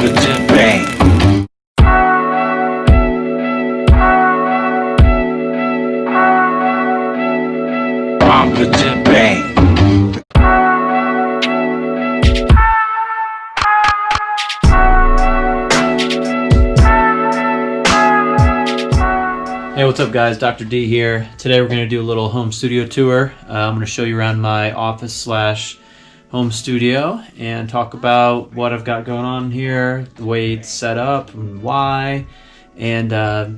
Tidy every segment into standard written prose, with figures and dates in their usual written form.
Multiband. Multiband. Hey, what's up guys? Dr. D here. Today we're going to do a little home studio tour. I'm going to show you around my office slash home studio and talk about what I've got going on here, the way it's set up and why, and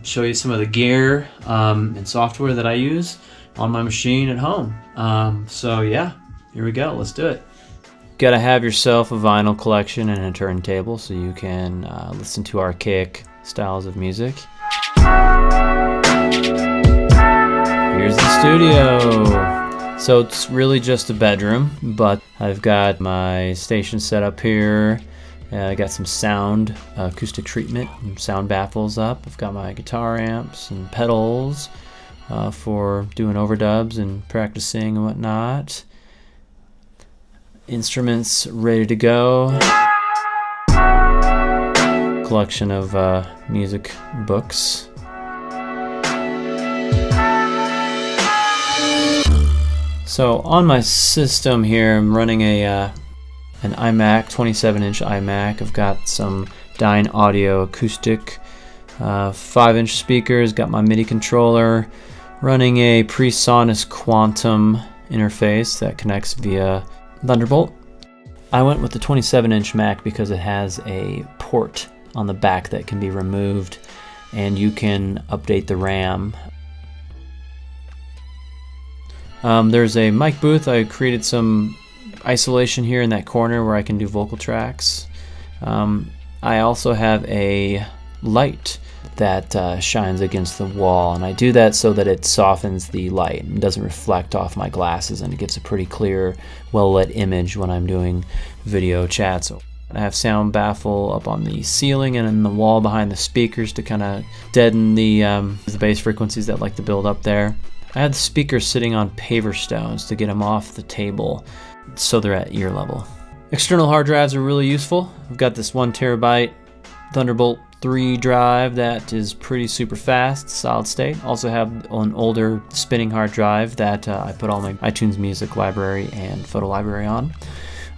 show you some of the gear and software that I use on my machine at home. So yeah, here we go. Let's do it. Gotta have yourself a vinyl collection and a turntable so you can listen to archaic styles of music. Here's the studio. So it's really just a bedroom, but I've got my station set up here. I got some sound, acoustic treatment, and sound baffles up. I've got my guitar amps and pedals for doing overdubs and practicing and whatnot. Instruments ready to go. Collection of music books. So on my system here, I'm running an iMac, 27-inch iMac. I've got some Dyne Audio acoustic 5-inch speakers, got my MIDI controller, running a PreSonus Quantum interface that connects via Thunderbolt. I went with the 27-inch Mac because it has a port on the back that can be removed and you can update the RAM. There's a mic booth. I created some isolation here in that corner where I can do vocal tracks. I also have a light that shines against the wall, and I do that so that it softens the light and doesn't reflect off my glasses, and it gives a pretty clear, well-lit image when I'm doing video chats. I have sound baffle up on the ceiling and in the wall behind the speakers to kind of deaden the bass frequencies that like to build up there. I had the speakers sitting on paver stones to get them off the table so they're at ear level. External hard drives are really useful. I've got this 1 terabyte Thunderbolt 3 drive that is pretty super fast, solid state. Also have an older spinning hard drive that I put all my iTunes music library and photo library on.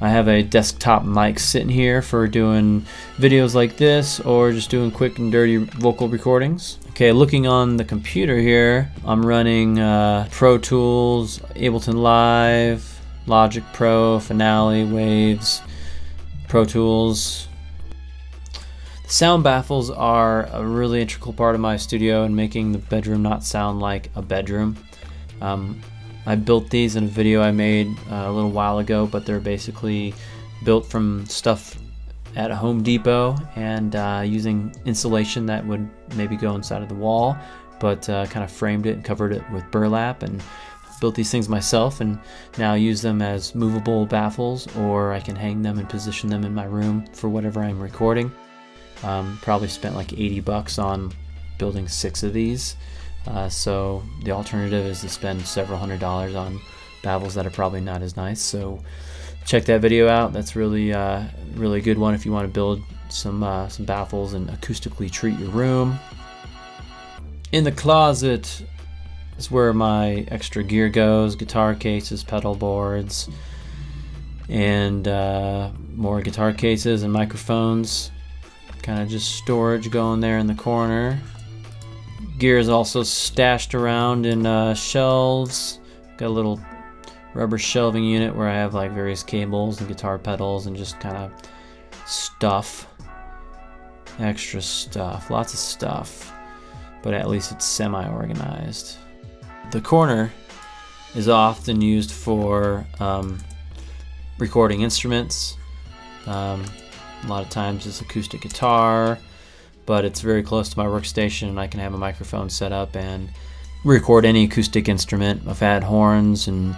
I have a desktop mic sitting here for doing videos like this or just doing quick and dirty vocal recordings. Okay, looking on the computer here, I'm running Pro Tools, Ableton Live, Logic Pro, Finale, Waves, Pro Tools. The sound baffles are a really integral part of my studio and making the bedroom not sound like a bedroom. I built these in a video I made a little while ago, but they're basically built from stuff at a Home Depot and using insulation that would maybe go inside of the wall, but kind of framed it and covered it with burlap, and built these things myself and now use them as movable baffles, or I can hang them and position them in my room for whatever I'm recording. Probably spent like $80 on building 6 of these. So the alternative is to spend several $100s on baffles that are probably not as nice. So check that video out. That's really really good one if you want to build some baffles and acoustically treat your room. In the closet is where my extra gear goes: guitar cases, pedal boards, and more guitar cases and microphones. Kind of just storage going there in the corner. Gear is also stashed around in shelves. Got a little rubber shelving unit where I have like various cables and guitar pedals and just kind of stuff. Extra stuff, lots of stuff, but at least it's semi-organized. The corner is often used for recording instruments. A lot of times it's acoustic guitar, but it's very close to my workstation and I can have a microphone set up and record any acoustic instrument. I've had horns and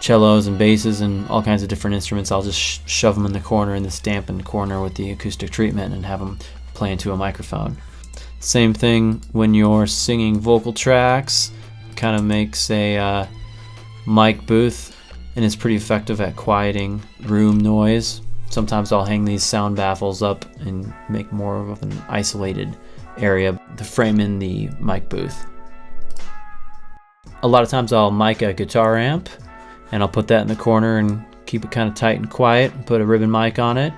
cellos and basses and all kinds of different instruments. I'll just shove them in the corner in the stamp in the corner with the acoustic treatment and have them play into a microphone. Same thing when you're singing vocal tracks. Kind of makes a mic booth and is pretty effective at quieting room noise. Sometimes I'll hang these sound baffles up and make more of an isolated area to frame in the mic booth. A lot of times I'll mic a guitar amp and I'll put that in the corner and keep it kind of tight and quiet, and put a ribbon mic on it,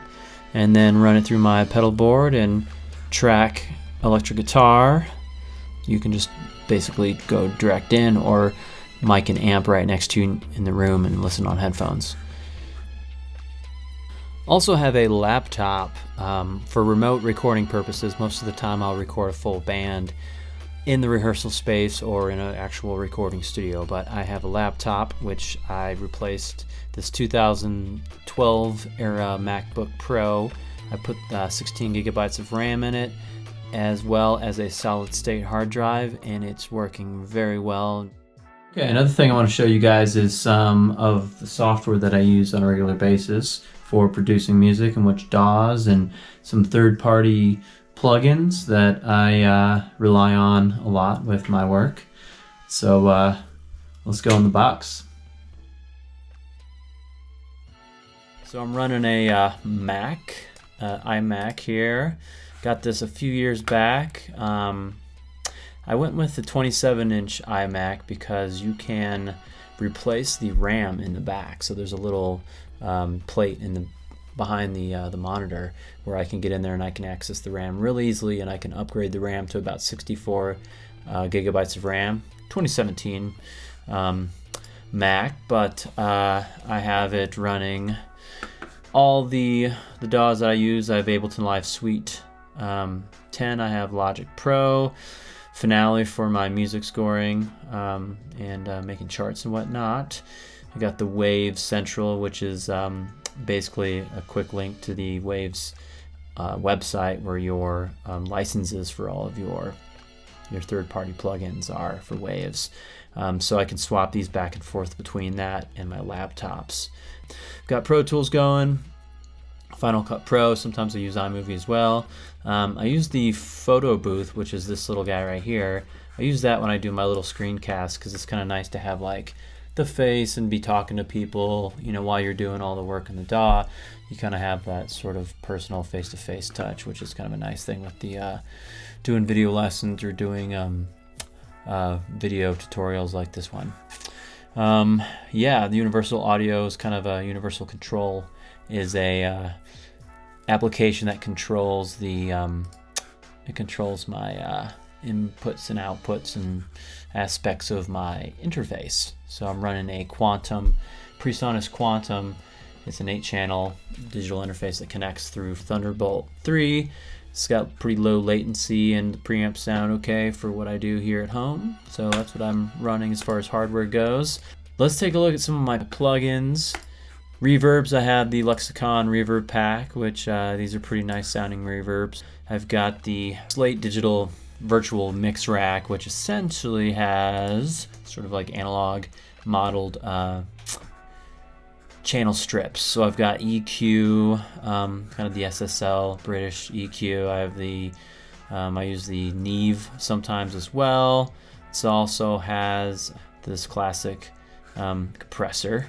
and then run it through my pedal board and track electric guitar. You can just basically go direct in or mic an amp right next to you in the room and listen on headphones. Also have a laptop for remote recording purposes. Most of the time I'll record a full band in the rehearsal space or in an actual recording studio, but I have a laptop which I replaced this 2012 era MacBook Pro. I put 16 gigabytes of RAM in it, as well as a solid state hard drive, and it's working very well. Okay, another thing I want to show you guys is some of the software that I use on a regular basis for producing music, and which DAWs and some third-party plugins that I rely on a lot with my work. So let's go in the box. So I'm running a Mac, iMac here. Got this a few years back. I went with the 27-inch iMac because you can replace the RAM in the back. So there's a little plate in the behind the monitor where I can get in there and I can access the RAM really easily, and I can upgrade the RAM to about 64 gigabytes of RAM. 2017 Mac, but I have it running all the DAWs that I use. I have Ableton Live Suite 10. I have Logic Pro, Finale for my music scoring and making charts and whatnot. I got the Waves Central, which is basically a quick link to the Waves website where your licenses for all of your third-party plugins are for Waves. So I can swap these back and forth between that and my laptops. Got Pro Tools going, Final Cut Pro. Sometimes I use iMovie as well. I use the photo booth, which is this little guy right here. I use that when I do my little screencast because it's kind of nice to have like the face and be talking to people, you know, while you're doing all the work in the DAW. You kind of have that sort of personal face-to-face touch, which is kind of a nice thing with the doing video lessons or doing video tutorials like this one. Yeah, the Universal Audio is kind of a Universal Control, is a application that controls the it controls my inputs and outputs and aspects of my interface. So I'm running a Quantum, PreSonus Quantum. It's an 8-channel digital interface that connects through Thunderbolt 3. It's got pretty low latency and the preamps sound okay for what I do here at home. So that's what I'm running as far as hardware goes. Let's take a look at some of my plugins. Reverbs, I have the Lexicon Reverb Pack, which these are pretty nice sounding reverbs. I've got the Slate Digital Virtual Mix Rack, which essentially has sort of like analog modeled channel strips. So I've got EQ, kind of the SSL British EQ. I have the I use the Neve sometimes as well. It also has this classic compressor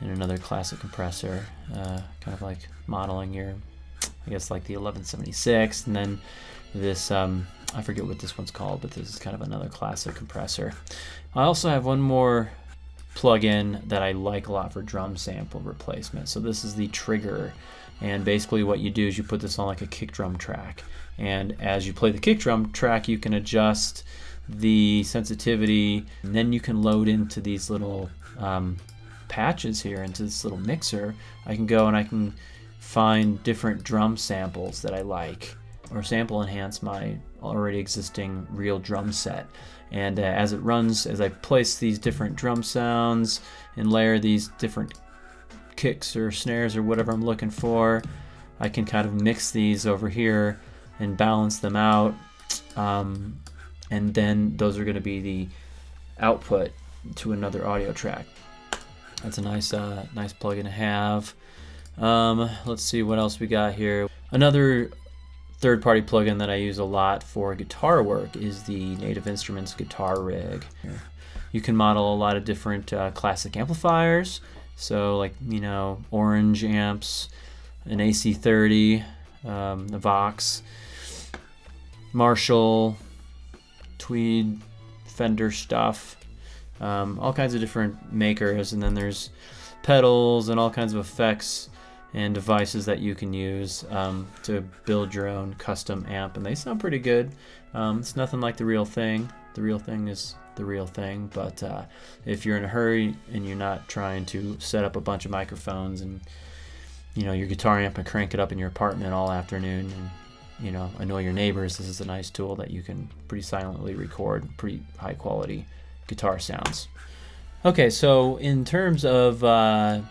and another classic compressor, kind of like modeling your, I guess, like the 1176, and then this I forget what this one's called, but this is kind of another classic compressor. I also have one more plugin that I like a lot for drum sample replacement. So this is the Trigger, and basically what you do is you put this on like a kick drum track, and as you play the kick drum track you can adjust the sensitivity, and then you can load into these little patches here, into this little mixer. I can go and I can find different drum samples that I like, or sample enhance my already existing real drum set. And as it runs, as I place these different drum sounds and layer these different kicks or snares or whatever I'm looking for, I can kind of mix these over here and balance them out, and then those are going to be the output to another audio track. That's a nice nice plugin to have. Let's see what else we got here. Another third-party plugin that I use a lot for guitar work is the Native Instruments Guitar Rig. You can model a lot of different classic amplifiers, so like, you know, orange amps an AC30, a Vox, Marshall, Tweed, Fender stuff, all kinds of different makers, and then there's pedals and all kinds of effects and devices that you can use to build your own custom amp, and they sound pretty good. It's nothing like the real thing. The real thing is the real thing, but if you're in a hurry and you're not trying to set up a bunch of microphones and your guitar amp and crank it up in your apartment all afternoon and annoy your neighbors, this is a nice tool that you can pretty silently record pretty high quality guitar sounds. Okay, so in terms of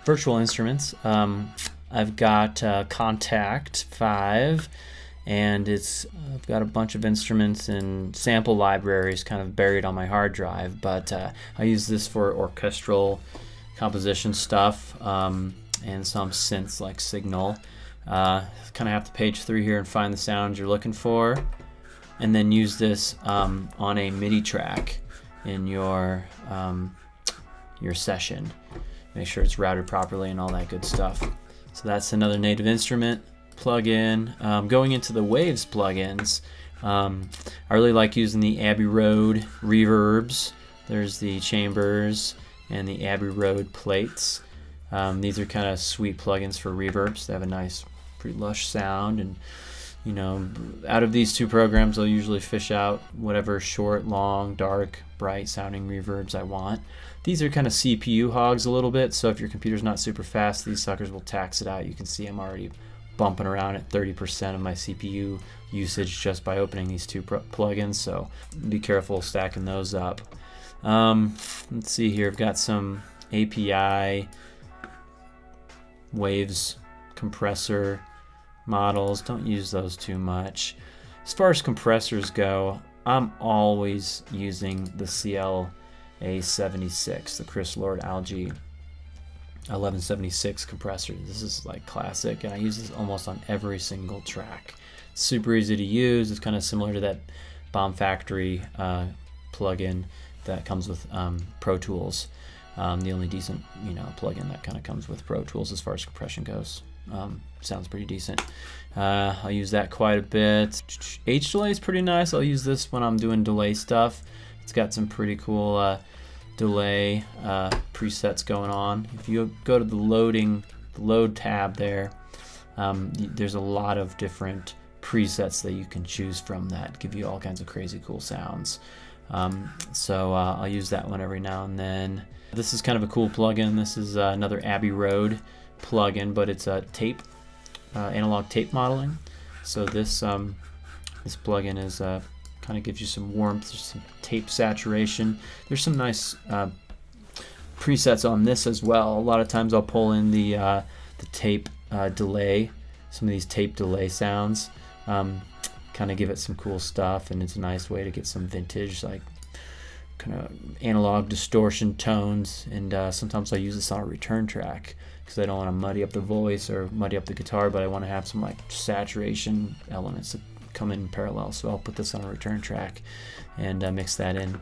virtual instruments, I've got Contact 5, and I've got a bunch of instruments and sample libraries kind of buried on my hard drive, but I use this for orchestral composition stuff and some synths like Signal. Kind of have to page through here and find the sounds you're looking for, and then use this on a MIDI track in your session. Make sure it's routed properly and all that good stuff. So that's another native instrument plugin. Going into the Waves plugins, I really like using the Abbey Road reverbs. There's the chambers and the Abbey Road plates. These are kind of sweet plugins for reverbs. They have a nice, pretty lush sound, and out of these two programs, I'll usually fish out whatever short, long, dark, bright sounding reverbs I want. These are kind of CPU hogs a little bit, so if your computer's not super fast, these suckers will tax it out. You can see I'm already bumping around at 30% of my CPU usage just by opening these two plugins, so be careful stacking those up. Let's see here, I've got some API Waves compressor models. Don't use those too much. As far as compressors go, I'm always using the CLA76, the Chris Lord Algae 1176 compressor. This is like classic, and I use this almost on every single track. It's super easy to use. It's kind of similar to that Bomb Factory plugin that comes with Pro Tools. The only decent plugin that kind of comes with Pro Tools as far as compression goes. Sounds pretty decent. I'll use that quite a bit. H delay is pretty nice. I'll use this when I'm doing delay stuff. It's got some pretty cool delay presets going on. If you go to the load tab there, there's a lot of different presets that you can choose from that give you all kinds of crazy cool sounds. So I'll use that one every now and then. This is kind of a cool plugin. This is another Abbey Road plugin, but it's a tape, analog tape modeling. So this plugin is kind of gives you some warmth, some tape saturation. There's some nice presets on this as well. A lot of times I'll pull in the tape delay, some of these tape delay sounds, kind of give it some cool stuff, and it's a nice way to get some vintage, like kind of analog distortion tones. And sometimes I use this on a return track because I don't want to muddy up the voice or muddy up the guitar, but I want to have some like saturation elements that come in parallel. So I'll put this on a return track and mix that in.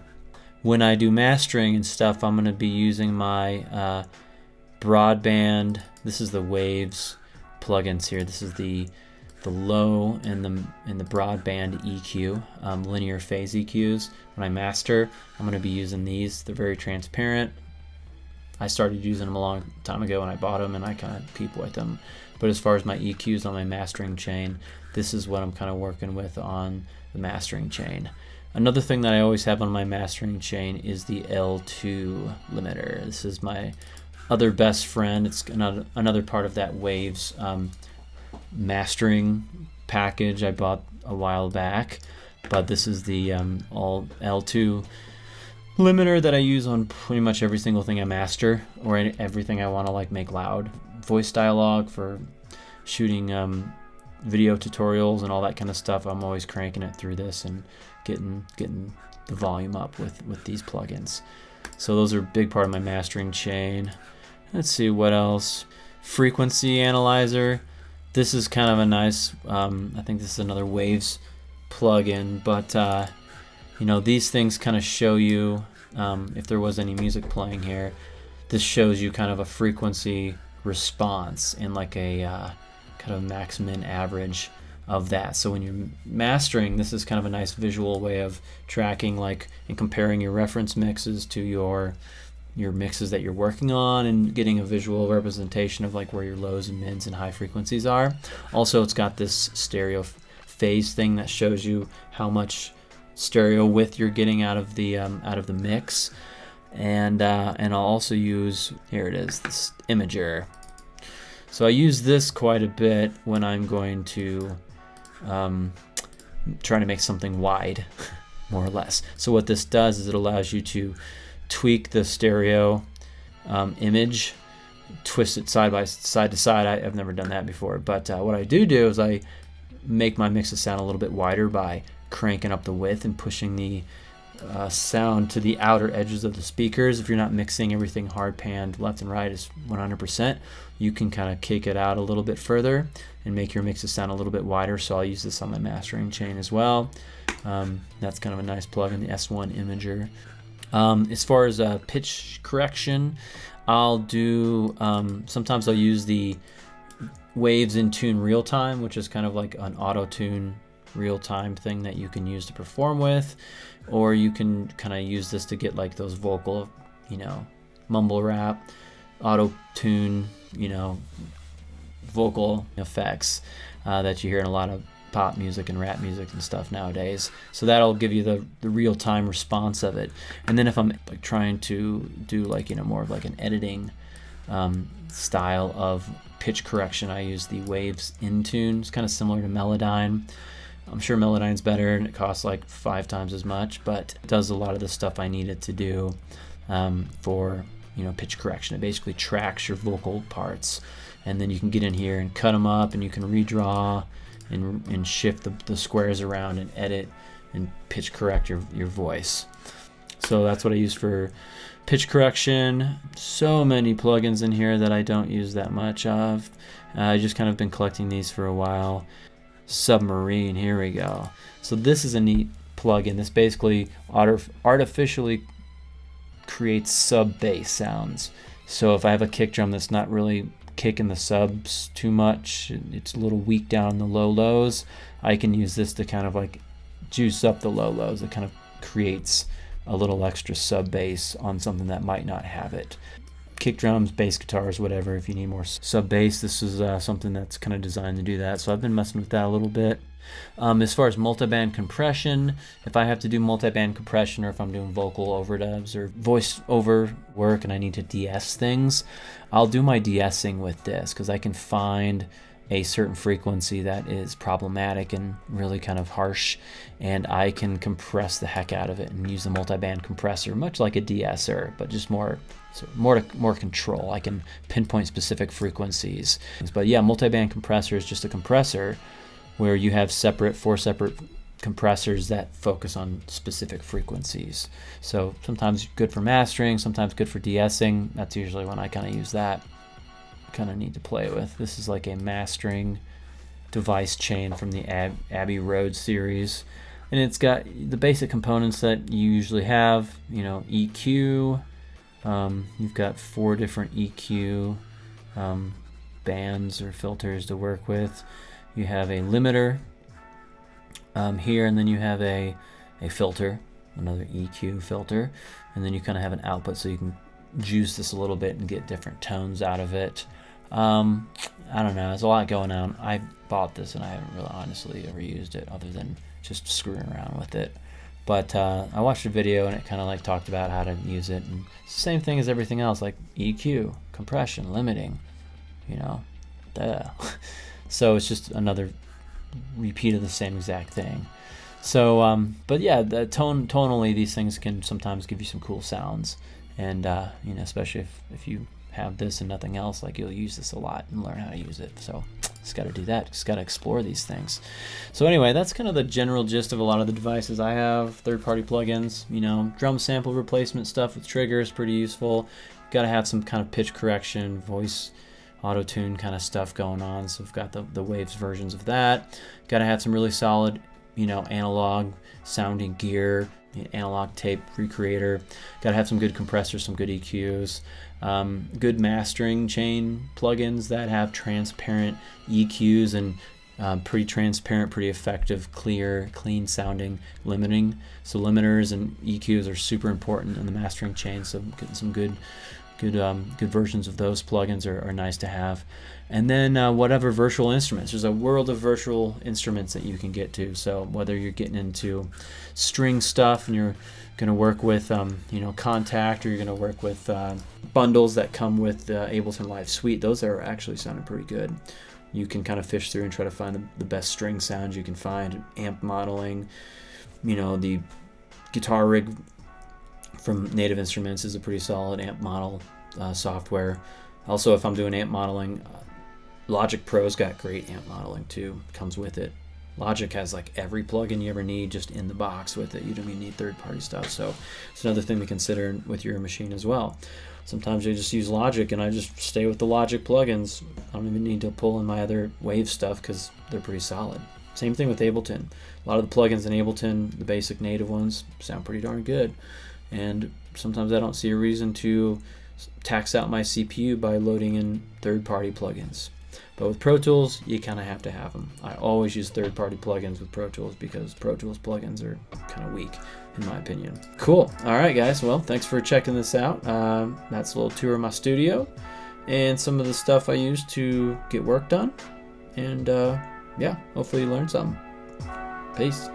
When I do mastering and stuff, I'm going to be using my broadband. This is the Waves plugins here. This is the low and the broadband EQ, linear phase EQs. When I master, I'm going to be using these. They're very transparent. I started using them a long time ago when I bought them, and I kind of peep with them. But as far as my EQs on my mastering chain, this is what I'm kind of working with on the mastering chain. Another thing that I always have on my mastering chain is the L2 limiter. This is my other best friend. It's another part of that Waves mastering package I bought a while back. But this is the all L2 limiter that I use on pretty much every single thing I master, or everything I want to like make loud. Voice dialogue for shooting video tutorials and all that kind of stuff. I'm always cranking it through this and getting the volume up with these plugins. So those are a big part of my mastering chain. Let's see what else. Frequency analyzer. This is kind of a nice, I think this is another Waves plugin, but these things kind of show you, if there was any music playing here, this shows you kind of a frequency response in like a kind of max min average of that. So when you're mastering, this is kind of a nice visual way of tracking, like, and comparing your reference mixes to your mixes that you're working on, and getting a visual representation of like where your lows and mids and high frequencies are. Also, it's got this stereo phase thing that shows you how much stereo width you're getting out of the mix. And I'll also use, here it is, this imager. So I use this quite a bit when I'm going to try to make something wide, more or less. So what this does is it allows you to tweak the stereo image, twist it side to side. I've never done that before, but what I do is I make my mixes sound a little bit wider by cranking up the width and pushing the sound to the outer edges of the speakers. If you're not mixing everything hard panned left and right is 100%, you can kind of kick it out a little bit further and make your mixes sound a little bit wider. So I'll use this on my mastering chain as well. That's kind of a nice plug-in, the S1 Imager. As far as pitch correction, I'll do, sometimes I'll use the Waves in Tune Real Time, which is kind of like an auto-tune real-time thing that you can use to perform with, or you can kind of use this to get like those vocal, mumble rap, auto-tune, vocal effects that you hear in a lot of pop music and rap music and stuff nowadays. So that'll give you the real-time response of it. And then if I'm like trying to do like more of like an editing style of pitch correction, I use the Waves in Tune. It's kind of similar to Melodyne. I'm sure Melodyne's better and it costs like 5 times as much, but it does a lot of the stuff I need it to do for pitch correction. It basically tracks your vocal parts, and then you can get in here and cut them up, and you can redraw and shift the squares around and edit and pitch correct your voice. So that's what I use for pitch correction. So many plugins in here that I don't use that much of. I just kind of been collecting these for a while. Submarine, here we go. So this is a neat plugin. This basically artificially creates sub bass sounds. So if I have a kick drum that's not really kicking the subs too much, it's a little weak down in the low lows, I can use this to kind of like juice up the low lows. It kind of creates a little extra sub bass on something that might not have it. Kick drums, bass guitars, whatever, if you need more sub bass, this is something that's kind of designed to do that. So I've been messing with that a little bit. As far as multiband compression, if I have to do multiband compression, or if I'm doing vocal overdubs or voice over work and I need to de-ess things, I'll do my de-essing with this, because I can find a certain frequency that is problematic and really kind of harsh, and I can compress the heck out of it and use the multiband compressor, much like a de-esser, but just more control. I can pinpoint specific frequencies. But yeah, multiband compressor is just a compressor where you have 4 separate compressors that focus on specific frequencies. So sometimes good for mastering, sometimes good for de-essing. That's usually when I kind of use that. Kind of need to play with. This is like a mastering device chain from the Abbey Road series, and it's got the basic components that you usually have. EQ. You've got 4 different EQ bands or filters to work with. You have a limiter here, and then you have a filter, another EQ filter, and then you kind of have an output, so you can juice this a little bit and get different tones out of it. I don't know, there's a lot going on. I bought this and I haven't really honestly ever used it other than just screwing around with it. But I watched a video and it kind of like talked about how to use it, and it's the same thing as everything else, like EQ, compression, limiting, So it's just another repeat of the same exact thing. So, but yeah, tonally, these things can sometimes give you some cool sounds, and especially if you have this and nothing else, like you'll use this a lot and learn how to use it. So just got to do that. Just got to explore these things. So anyway, that's kind of the general gist of a lot of the devices I have. Third-party plugins, drum sample replacement stuff with triggers, pretty useful. Got to have some kind of pitch correction, voice auto-tune kind of stuff going on. So we've got the Waves versions of that. Got to have some really solid, analog sounding gear. analog tape recreator. Got to have some good compressors, some good EQs, good mastering chain plugins that have transparent EQs and pretty transparent, pretty effective, clear, clean sounding limiting. So limiters and EQs are super important in the mastering chain. So getting some good versions of those plugins are nice to have. And then whatever virtual instruments. There's a world of virtual instruments that you can get to. So whether you're getting into string stuff and you're going to work with Contact, or you're going to work with bundles that come with the Ableton Live Suite, those are actually sounding pretty good. You can kind of fish through and try to find the best string sounds you can find. Amp modeling, the guitar rig from Native Instruments is a pretty solid amp model software. Also, if I'm doing amp modeling, Logic Pro's got great amp modeling too. Comes with it. Logic has like every plugin you ever need just in the box with it. You don't even need third-party stuff. So it's another thing to consider with your machine as well. Sometimes I just use Logic and I just stay with the Logic plugins. I don't even need to pull in my other Wave stuff because they're pretty solid. Same thing with Ableton. A lot of the plugins in Ableton, the basic native ones, sound pretty darn good. And sometimes I don't see a reason to tax out my CPU by loading in third-party plugins. But with Pro Tools, you kind of have to have them. I always use third-party plugins with Pro Tools because Pro Tools plugins are kind of weak, in my opinion. Cool. All right, guys. Well, thanks for checking this out. That's a little tour of my studio and some of the stuff I use to get work done. And yeah, hopefully you learned something. Peace.